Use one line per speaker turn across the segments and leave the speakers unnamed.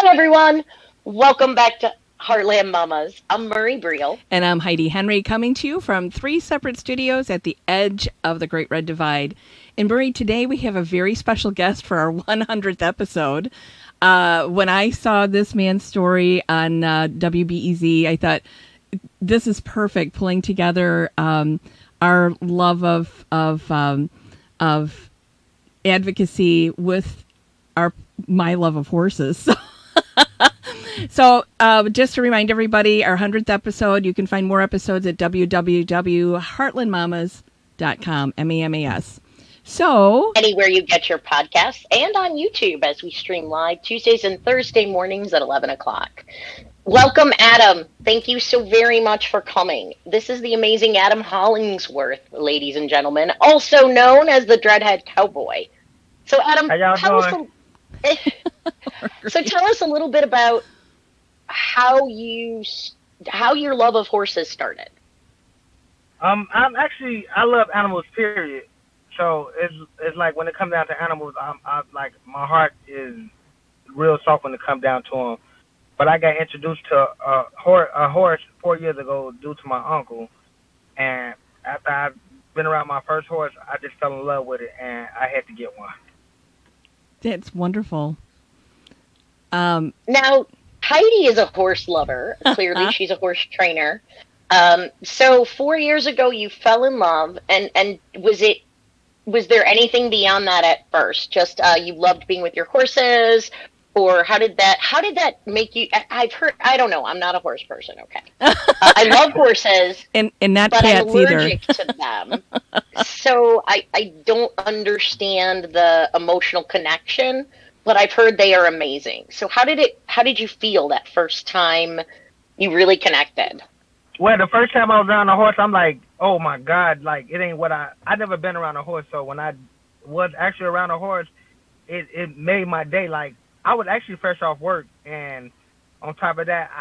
everyone. Welcome back to Heartland Mamas. I'm Murray Briel.
And I'm Heidi Henry, coming to you from three separate studios at the edge of the Great Red Divide. And Murray, today we have a very special guest for our 100th episode. When I saw this man's story on WBEZ, I thought this is perfect, pulling together our love of advocacy with my love of horses. So, just to remind everybody, our 100th episode, you can find more episodes at www.heartlandmamas.com, MAMAS. So,
Anywhere you get your podcasts and on YouTube as we stream live Tuesdays and Thursday mornings at 11 o'clock. Welcome, Adam. Thank you so very much for coming. This is the amazing Adam Hollingsworth, ladies and gentlemen, also known as the Dreadhead Cowboy. So, Adam,
How y'all
tell us
doing?
tell us a little bit about how your love of horses started.
I love animals. Period. So it's like when it comes down to animals, I'm like my heart is real soft when it comes down to them. But I got introduced to a horse 4 years ago due to my uncle, and after I've been around my first horse, I just fell in love with it, and I had to get one.
that's wonderful.
Now, Heidi is a horse lover. Clearly, she's a horse trainer. So 4 years ago, you fell in love, and was there anything beyond that at first? Just you loved being with your horses, or how did that make you? I've heard. I don't know. I'm not a horse person. Okay, I love horses,
And not
but I'm
cats either.
allergic to them. So I don't understand the emotional connection, but I've heard they are amazing. So how did you feel that first time you really connected?
Well, the first time I was around a horse, I'm like, oh my God, like it ain't what I never been around a horse. So when I was actually around a horse, it made my day. Like I was actually fresh off work, and on top of that,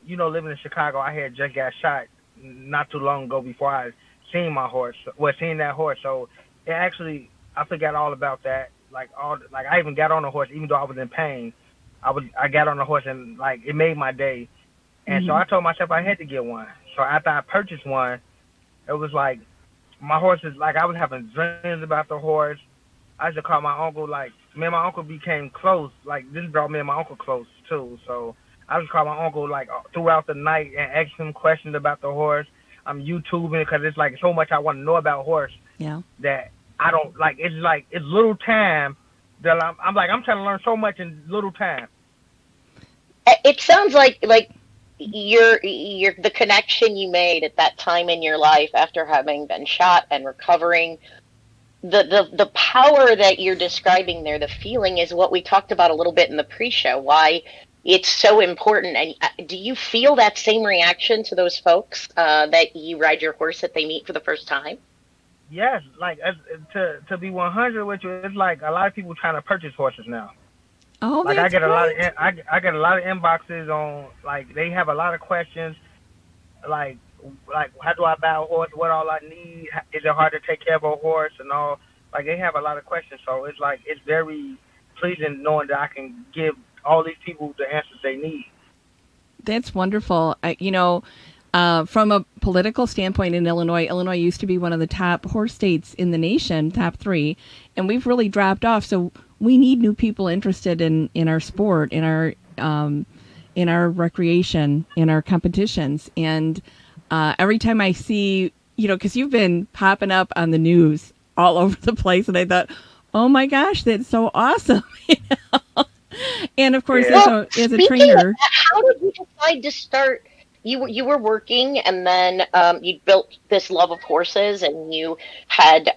living in Chicago, I had just got shot not too long ago before I seen my horse. Well, seen that horse. So it actually, I forgot all about that. Like I even got on a horse, even though I was in pain. I got on a horse, and like it made my day. And so
Mhm.
I told myself I had to get one. So after I purchased one, it was like my horse is like I was having dreams about the horse. I used to call my uncle, like me and my uncle became close. Like this brought me and my uncle close too. So I just call my uncle like throughout the night and ask him questions about the horse. I'm YouTubing because it's like so much I want to know about horse
Yeah.
that I don't like. It's little time that I'm trying to learn so much in little time.
It sounds like your the connection you made at that time in your life after having been shot and recovering. The power that you're describing there, the feeling is what we talked about a little bit in the pre-show, why it's so important. And do you feel that same reaction to those folks that you ride your horse that they meet for the first time?
Yes, like to be 100 with you, it's like a lot of people trying to purchase horses now.
Oh,
Like I
that's
get a lot of
great.
I get a lot of inboxes on like they have a lot of questions like how do I buy a horse? What all I need? Is it hard to take care of a horse and all? Like they have a lot of questions, so it's like it's very pleasing knowing that I can give all these people the answers they need.
That's wonderful. From a political standpoint in Illinois, Illinois used to be one of the top horse states in the nation, top three, and we've really dropped off. So we need new people interested in our sport, in our recreation, in our competitions. And every time I see, because you've been popping up on the news all over the place, and I thought, oh my gosh, that's so awesome. And of course,
Yeah.
as
Well,
a
speaking of
trainer,
that, how did you decide to start? You were working, and then you built this love of horses, and you had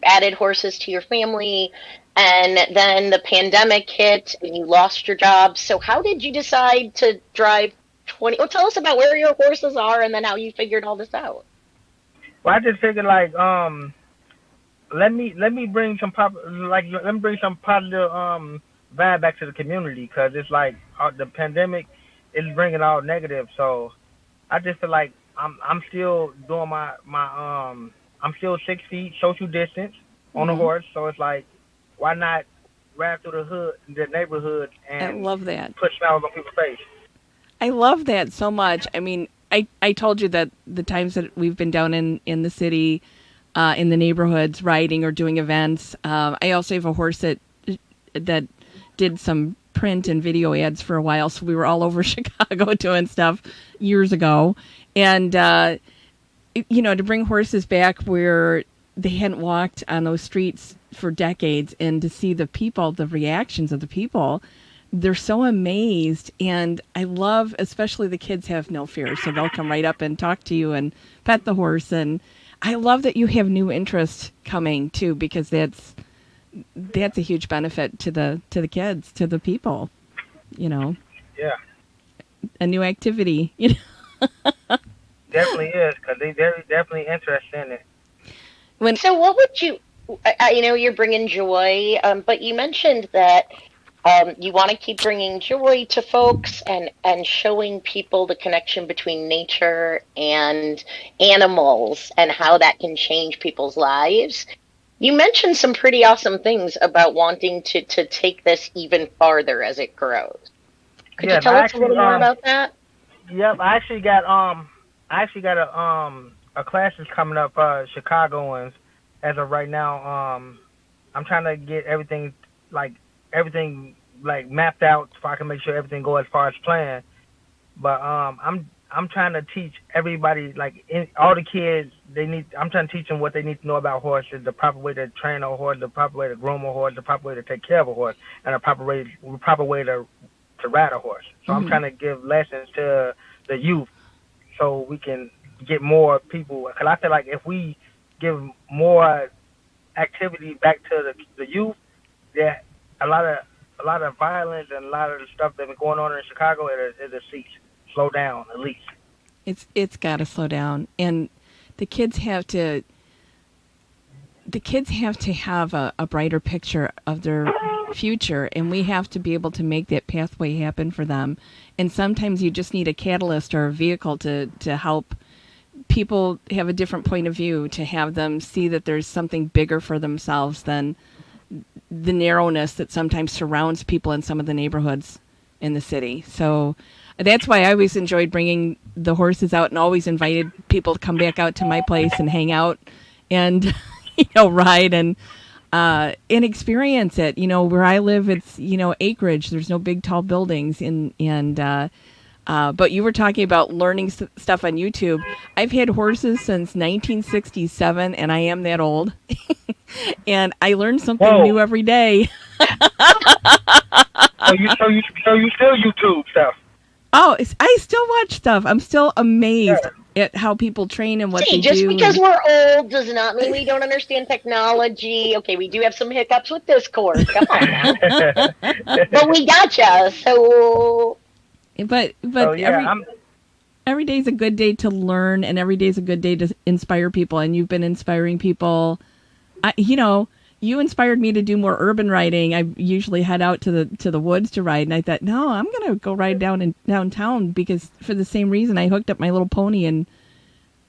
added horses to your family, and then the pandemic hit, and you lost your job. So how did you decide to drive 20? Well, tell us about where your horses are, and then how you figured all this out.
Well, I just figured like let me bring some let me bring some positive vibe back to the community because it's like the pandemic is bringing all negative. So I just feel like I'm still doing I'm still 6 feet social distance on a
mm,
horse. So it's like why not ride through the neighborhood,
I
and
love that.
put smiles on people's face.
I love that so much. I mean, I told you that the times that we've been down in the city, in the neighborhoods, riding or doing events. I also have a horse that did some print and video ads for a while, so we were all over Chicago doing stuff years ago. And to bring horses back where they hadn't walked on those streets for decades, and to see the people, the reactions of the people, they're so amazed. And I love, especially the kids have no fear, so they'll come right up and talk to you and pet the horse. And I love that you have new interest coming too, because that's a huge benefit to the kids, to the people. You know,
Yeah,
a new activity. You know,
definitely is, because they're definitely interested in it.
when
So, what would you? I know you're bringing joy, but you mentioned that you want to keep bringing joy to folks and showing people the connection between nature and animals and how that can change people's lives. You mentioned some pretty awesome things about wanting to take this even farther as it grows. Could you
Yeah,
tell us a little more about that?
yep, I actually got a class that's coming up, Chicagoans, as of right now. I'm trying to get like everything like mapped out so I can make sure everything go as far as planned. But I'm trying to teach everybody, all the kids, I'm trying to teach them what they need to know about horses, the proper way to train a horse, the proper way to groom a horse, the proper way to take care of a horse, and a proper way to ride a horse. So I'm
Mhm.
trying to give lessons to the youth so we can get more people. Because I feel like if we give more activity back to the youth, that a lot of violence and a lot of the stuff that's been going on in Chicago, it'll cease, slow down at least.
It's got to slow down, and the kids have to have a brighter picture of their future, and we have to be able to make that pathway happen for them. And sometimes you just need a catalyst or a vehicle to help people have a different point of view, to have them see that there's something bigger for themselves than the narrowness that sometimes surrounds people in some of the neighborhoods in the city. So that's why I always enjoyed bringing the horses out, and always invited people to come back out to my place and hang out and ride and experience it. Where I live, it's acreage. There's no big tall buildings, but you were talking about learning stuff on YouTube. I've had horses since 1967, and I am that old. And I learn something
Whoa!
new every day.
So you still YouTube stuff?
Oh, I still watch stuff. I'm still
Yeah.
amazed at how people train and what
See,
they
just
do.
because
And
we're old does not mean we don't understand technology. Okay, we do have some hiccups with Discord. Come on now. But we gotcha. So,
but
so yeah,
every day's a good day to learn, and every day's a good day to inspire people. And you've been inspiring people. You inspired me to do more urban riding. I usually head out to the woods to ride, and I thought, no, I'm gonna go ride downtown, because for the same reason I hooked up my little pony. And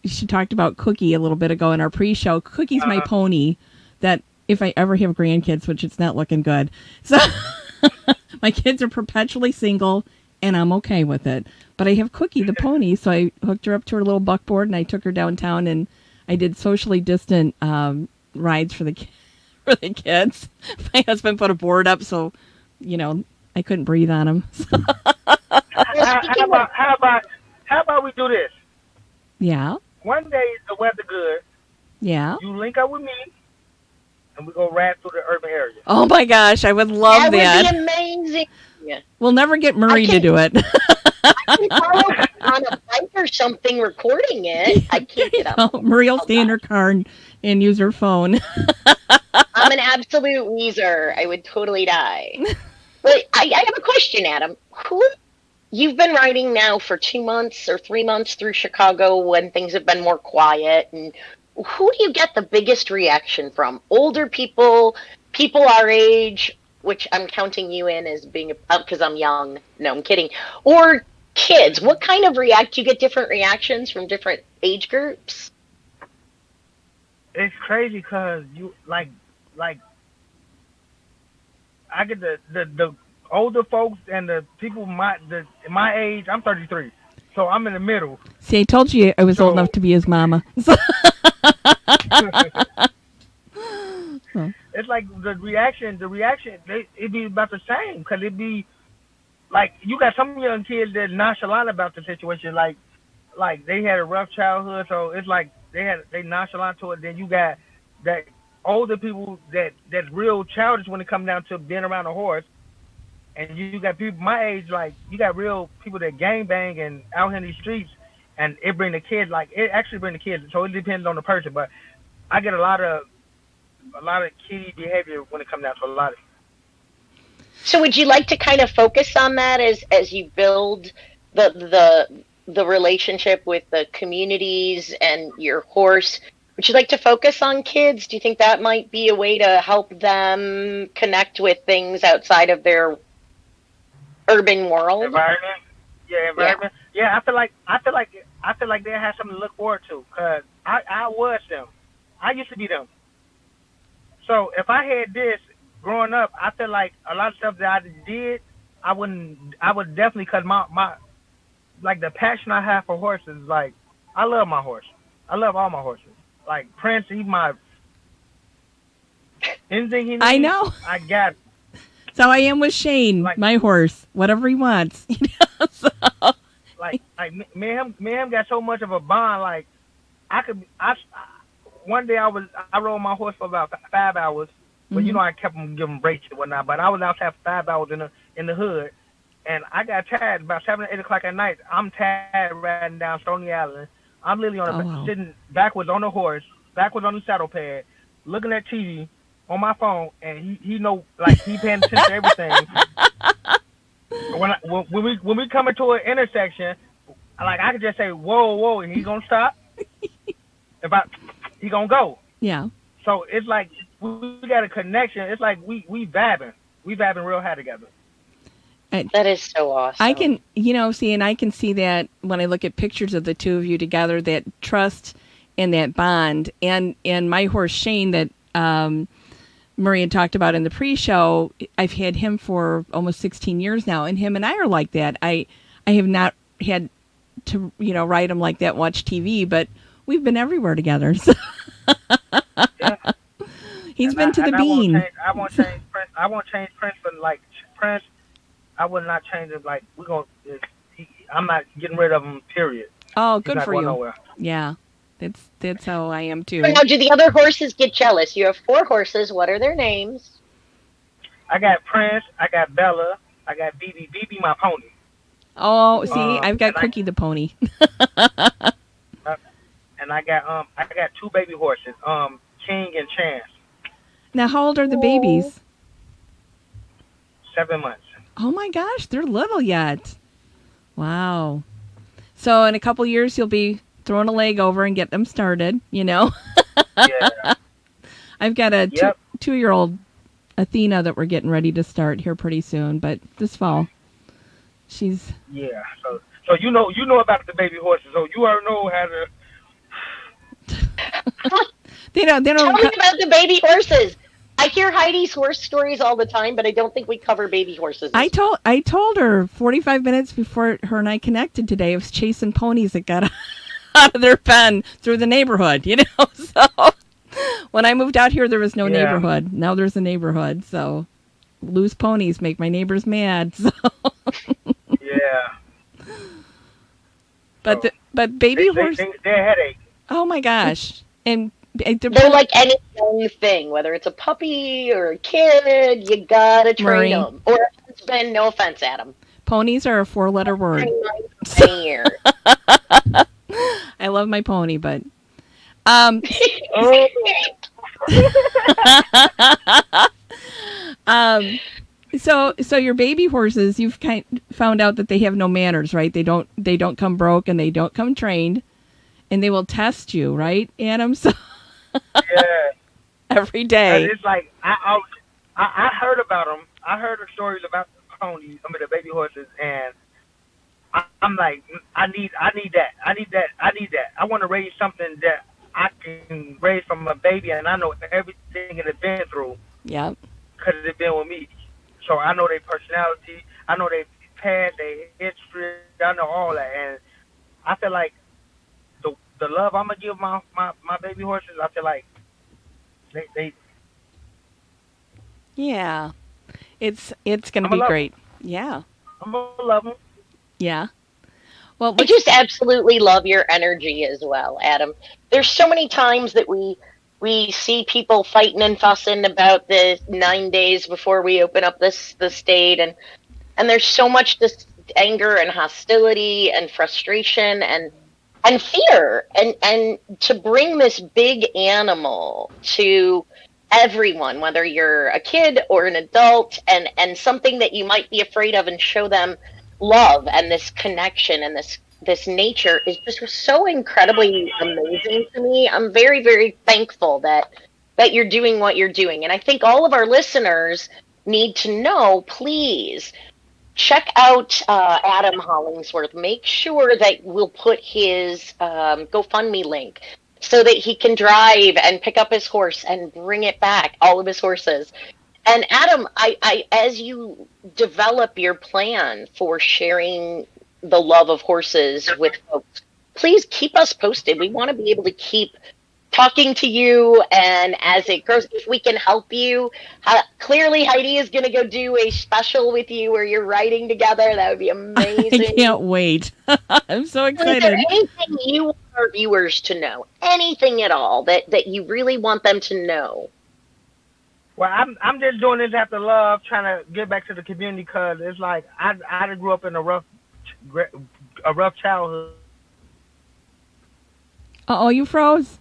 she talked about Cookie a little bit ago in our pre-show. Cookie's my pony that if I ever have grandkids, which it's not looking good, so my kids are perpetually single, and I'm okay with it. But I have Cookie the pony, so I hooked her up to her little buckboard, and I took her downtown, and I did socially distant rides for the for the kids. My husband put a board up so I couldn't breathe on him. So,
well, speaking of,
how about we do this?
yeah,
One day the weather good,
yeah.
you link up with me, and we go ride through the urban area.
Oh my gosh, I would love
that would
that.
be amazing.
We'll never get
I
Murray to
can
do it.
I can follow on a bike or something recording it. I can't get up.
Murray will
Oh
stay in her
God.
car and use her phone.
I'm an absolute wheezer. I would totally die. But I have a question, Adam. Who You've been riding now for 2 months or 3 months through Chicago when things have been more quiet, and who do you get the biggest reaction from? Older people, people our age, which I'm counting you in as being because I'm young. No, I'm kidding. Or kids. What kind of react? Do you get different reactions from different age groups?
It's crazy because you like I get the older folks and the people my age. I'm 33, so I'm in the middle.
See, I told you I was old enough
So
to be his mama. So, so,
it's like the reaction, it be about the same because it be like you got some young kids that nonchalant about the situation, like they had a rough childhood, so it's like they nonchalant to it. Then you got that older people that's real childish when it comes down to being around a horse, and you got people my age, like you got real people that gang bang and out in these streets, and it bring the kids, like it actually bring the kids. So it depends on the person, but I get a lot of kiddie behavior when it comes down to a lot of.
So would you like to kind of focus on that as you build the relationship with the communities and your horse? Would you like to focus on kids? Do you think that might be a way to help them connect with things outside of their urban world?
Environment. Yeah,
Yeah.
environment. Yeah, I feel like they have something to look forward to. Cause I was them. I used to be them. So if I had this growing up, I feel like a lot of stuff that I did, I wouldn't. I would definitely, cause my like the passion I have for horses. Like I love my horse. I love all my horses. Like Prince, he's my anything he
I
needs,
know.
I got it.
So I am with Shane,
Like
my horse. Whatever he wants. So,
me and him got so much of a bond. Like I could one day I rode my horse for about 5 hours, but
mhm.
I kept him giving breaks and whatnot. But I was outside for 5 hours in the hood, and I got tired about 7 or 8 o'clock at night. I'm tired riding down Stony Island. I'm literally
Oh wow.
sitting backwards on the horse, backwards on the saddle pad, looking at TV on my phone, and he know, like, he paying attention to everything. When we come into an intersection, like I could just say whoa whoa, and he gonna stop. If I he gonna go.
Yeah.
So it's like we got a connection. It's like we vibing real high together.
I,
That is so
I
awesome.
can, see, and I can see that when I look at pictures of the two of you together, that trust and that bond, and my horse Shane that Murray had talked about in the pre-show. I've had him for almost 16 years now, and him and I are like that. I have not had to ride him like that, watch TV, but we've been everywhere together. So
Yeah,
he's
and
been to the
I won't
bean.
change. I won't change Prince. I won't change Prince for like Prince. I would not change him. Like we're gonna. I'm not getting rid of him. Period.
Oh,
He's
good
not
for
going
you.
nowhere.
Yeah, that's how I am
So
too.
now, do the other horses get jealous? You have four horses. What are their names?
I got Prince. I got Bella. I got BB. BB my pony.
Oh, see, I've got
And
Cookie the pony.
uh, I got two baby horses. King and Chance.
Now, how old are the
Oh.
babies?
7 months.
Oh my gosh, they're little yet. Wow. So in a couple years, you'll be throwing a leg over and get them started.
Yeah.
I've got a
Yep.
2 year old Athena that we're getting ready to start here pretty soon, but this fall. She's
Yeah. So you know about the baby horses. So you already know how to.
they
Tell
don't
me about the baby horses. I hear Heidi's horse stories all the time, but I don't think we cover baby horses
I
as much.
told her 45 minutes before her and I connected today, I was chasing ponies that got out of their pen through the neighborhood. So when I moved out here, there was no
Yeah.
neighborhood. Now there's a neighborhood. So loose ponies make my neighbors mad. So,
Yeah. So
but baby horse.
they're a headache.
Oh my gosh! And the
They're like any young thing, whether it's a puppy or a kid, you gotta train
Murray,
them. Or a husband, no offense, Adam.
ponies are a 4 letter word.
Train mine for many years.
I love my pony, but um
Oh.
um so your baby horses, you've found out that they have no manners, right? They don't come broke and they don't come trained, and they will test you, right, Adam? So
Yeah.
every
'Cause
day.
it's like I heard about them. I heard the stories about the ponies, some of the baby horses, and I'm like, I need that. I want to raise something that I can raise from a baby, and I know everything it has been through
Yep.
because it's been with me. So I know their personality. I know their past, their history. I know all that, and I feel like the love I'm gonna give my baby horses. I feel like they
Yeah. It's going to
I'm gonna
be
love them.
great. Yeah.
I'm gonna love them.
Yeah. Well,
I
let's
just absolutely love your energy as well, Adam. There's so many times that we see people fighting and fussing about the 9 days before we open up the state, and there's so much this anger and hostility and frustration and fear, and to bring this big animal to everyone, whether you're a kid or an adult, and something that you might be afraid of, and show them love and this connection and this nature is just so incredibly amazing to me. I'm very, very thankful that you're doing what you're doing, and I think all of our listeners need to know, please check out Adam Hollingsworth. Make sure that we'll put his GoFundMe link so that he can drive and pick up his horse and bring it back, all of his horses. And Adam, as you develop your plan for sharing the love of horses with folks, please keep us posted. We want to be able to keep talking to you, and as it grows, if we can help you, clearly Heidi is going to go do a special with you where you're writing together. That would be
I
amazing.
can't wait. I'm so
Is there
excited.
anything you want our viewers to know, anything at all that you really want them to know?
Well, I'm just doing this after love, trying to get back to the community because it's like I grew up in a rough childhood.
Uh-oh, you froze.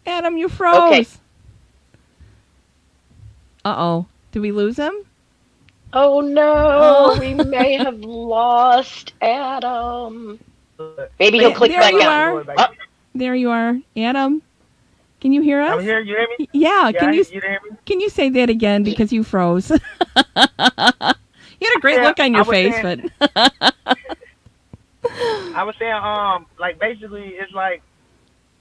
Adam, you
Okay.
froze. Uh-oh. Did we lose him?
Oh no,
Oh,
we may have lost Adam. Maybe he'll
yeah,
click
there
Hold
back
you
on, let me
on.
go
are.
back.
Oh,
There you are. Adam, can you hear
I'm
us?
here. You hear me?
Yeah,
Yeah, you hear me?
can you say that again because you froze? You had a great
Yeah,
look on
I
your
was
face,
saying,
but
like basically, it's like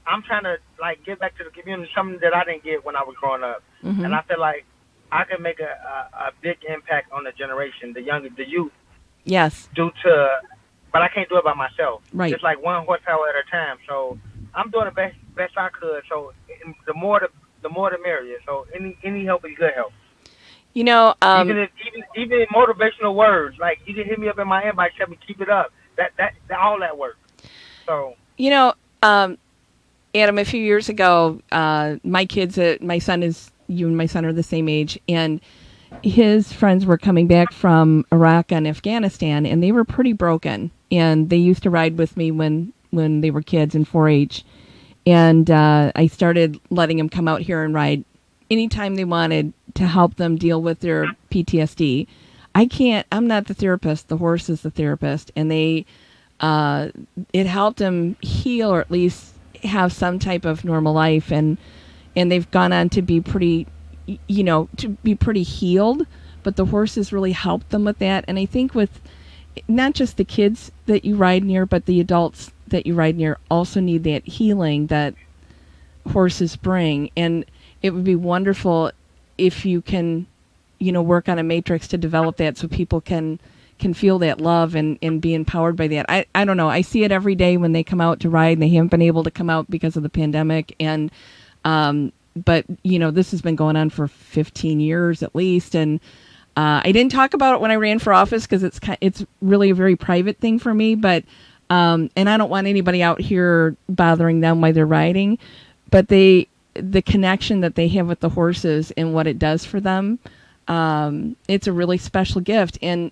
I'm trying to like get back to the community, something that I didn't get when I was growing up, and
hmm
I feel like I can make a big impact on the generation, the youth,
yes,
due to, but I can't do it by myself.
right.
It's like one horsepower at a time. So I'm doing the best I could. So the more the merrier. So any help is good help.
You know,
Even motivational words, like you can hit me up in my inbox, tell me keep it up. That all that works. So
you know, um, Adam, a few years ago, my kids, my son is, you and my son are the same age, and his friends were coming back from Iraq and Afghanistan, and they were pretty broken. And they used to ride with me when they were kids in 4-H. And I started letting them come out here and ride anytime they wanted to help them deal with their PTSD. I can't. I'm not the therapist. The horse is the therapist, and uh, it helped them heal, or at least have some type of normal life. And they've gone on to be pretty, to be pretty healed. But the horses really helped them with that. And I think with not just the kids that you ride near, but the adults that you ride near also need that healing that horses bring. And it would be wonderful if you can, work on a matrix to develop that so people can feel that love and be empowered by that. I don't know. I see it every day when they come out to ride, and they haven't been able to come out because of the pandemic. And but this has been going on for 15 years at least. And I didn't talk about it when I ran for office because it's really a very private thing for me. But and I don't want anybody out here bothering them while they're riding. But the connection that they have with the horses and what it does for them, it's a really special gift. And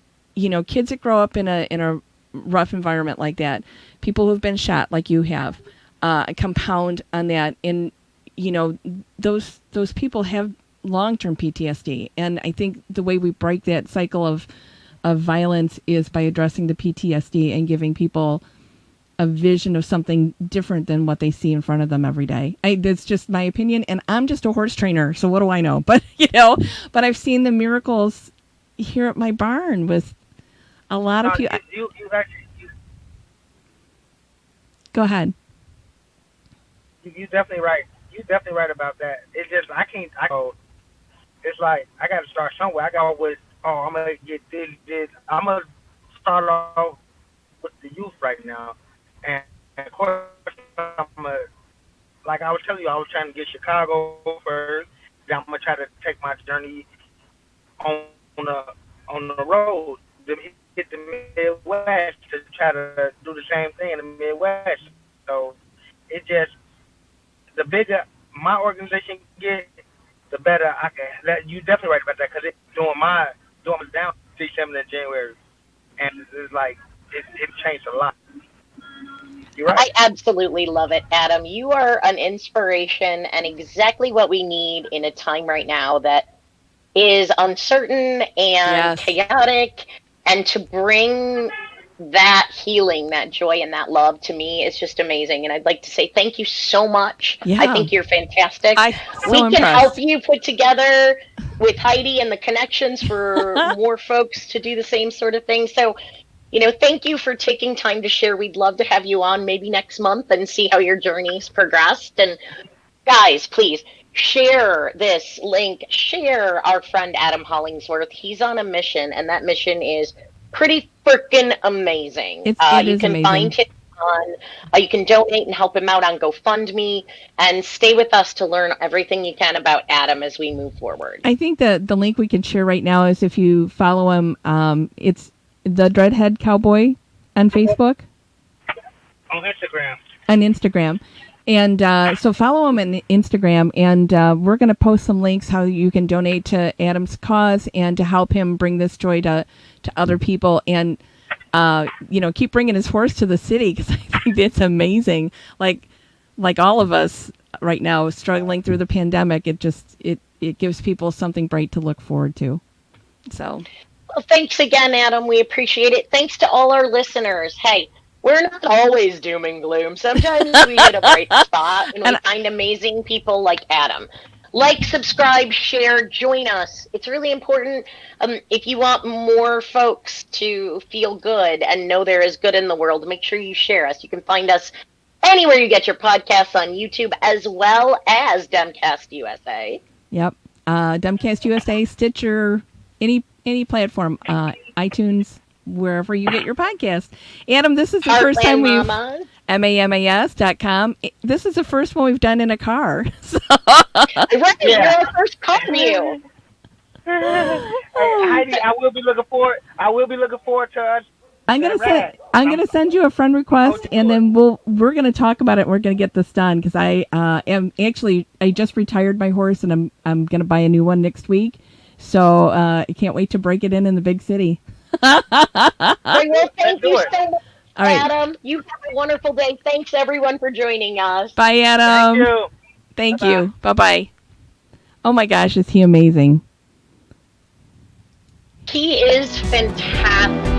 kids that grow up in a rough environment like that, people who've been shot like you have, compound on that. And those people have long-term PTSD, and I think the way we break that cycle of violence is by addressing the PTSD and giving people a vision of something different than what they see in front of them every day. That's just my opinion, and I'm just a horse trainer, so what do I know? But but I've seen the miracles here at my barn with a lot of people.
you actually
Go ahead.
you definitely right. You definitely right about that. It's just I can't. It's like I got to start somewhere. I got with oh, I'm gonna get this. I'm gonna start off with the youth right now, and of course like I was telling you, I was trying to get Chicago first. Then I'm gonna try to take my journey on the road, to hit the Midwest to try to do the same thing in the Midwest. So it just the bigger my organization get, the better I can. That you definitely right about that because it doing my down December and January, and it's like it changed a lot. You're right.
I absolutely love it, Adam. You are an inspiration and exactly what we need in a time right now that is uncertain and
Yes.
chaotic. And to bring that healing, that joy, and that love to me is just amazing. And I'd like to say thank you so much. I
Yeah.
think you're fantastic.
I so
We can help
impressed.
you put together with Heidi and the connections for more folks to do the same sort of thing. So, thank you for taking time to share. We'd love to have you on maybe next month and see how your journey's progressed. And guys, please share this link, share our friend Adam Hollingsworth. He's on a mission, and that mission is pretty freaking amazing.
It
You
is
can find
amazing.
him on, you can donate and help him out on GoFundMe, and stay with us to learn everything you can about Adam as we move forward.
I think the link we can share right now is if you follow him. It's the Dreadhead Cowboy on Facebook,
On Instagram.
on Instagram. And so follow him on Instagram, and we're going to post some links how you can donate to Adam's cause and to help him bring this joy to other people. And, keep bringing his horse to the city because I think it's amazing. Like all of us right now struggling through the pandemic, it gives people something bright to look forward to. So,
Well, thanks again, Adam. We appreciate it. Thanks to all our listeners. Hey, we're not always doom and gloom. Sometimes we hit a bright spot and we
and
find amazing people like Adam. Like, subscribe, share, join us. It's really important. If you want more folks to feel good and know there is good in the world, make sure you share us. You can find us anywhere you get your podcasts on YouTube as well as Demcast USA.
yep. Dumbcast USA, Stitcher, any platform, iTunes, wherever you get your podcast. Adam, this is the first time
Heartland
we've
Mamas.
mamas.com. This is the first one we've done in a car. So,
Right, you're
Yeah.
our first call you.
Hey, Heidi, I will be looking forward. I will be looking forward to us.
I'm gonna send you a friend request, and then we're gonna talk about it. We're gonna get this done because I just retired my horse, and I'm gonna buy a new one next week. So I can't wait to break it in the big city.
Well, thank you
it.
so much,
All right,
Adam. You have a wonderful day. Thanks, everyone, for joining us.
bye,
Thank
Adam.
you.
Thank
Bye-bye.
you. Bye bye. Oh my gosh, is he amazing?
He is fantastic.